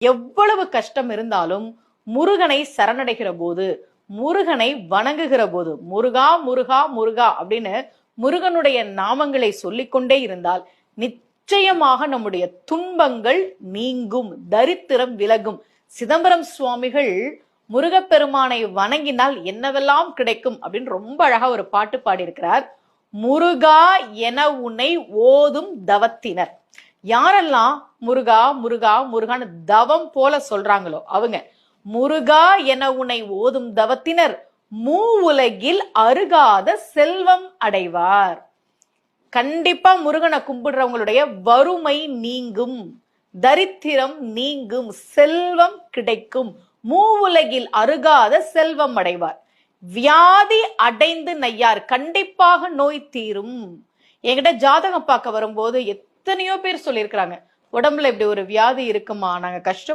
எவ்வளவு கஷ்டம் இருந்தாலும் முருகனை சரணடைகிற போது, முருகனை வணங்குகிற போது, முருகா முருகா முருகா அப்படின்னு முருகனுடைய நாமங்களை சொல்லிக்கொண்டே இருந்தால் நிச்சயமாக நம்முடைய துன்பங்கள் நீங்கும், தரித்திரம் விலகும். சிதம்பரம் சுவாமிகள் முருகப்பெருமானை வணங்கினால் என்னவெல்லாம் கிடைக்கும் அப்படின்னு ரொம்ப அழகா ஒரு பாட்டு பாடியிருக்கிறார். முருகா என உன்னை ஓதும் தவத்தினர். யாரெல்லாம் முருகா முருகா முருகான்னு தவம் போல சொல்றாங்களோ அவங்க முருகா என உன்னை ஓதும் தவத்தினர் மூ உலகில் அருகாத செல்வம் அடைவார். கண்டிப்பா முருகனை கும்பிடுறவங்களுடைய வறுமை நீங்கும், தரித்திரம் நீங்கும், செல்வம் கிடைக்கும், மூ உலகில் அருகாத செல்வம் அடைவார். வியாதி அடைந்து நையார், கண்டிப்பாக நோய் தீரும். என்கிட்ட ஜாதகம் பார்க்க வரும்போது எத்தனையோ பேர் சொல்லியிருக்கிறாங்க, உடம்புல இப்படி ஒரு வியாதி இருக்குமா, நாங்க கஷ்டம்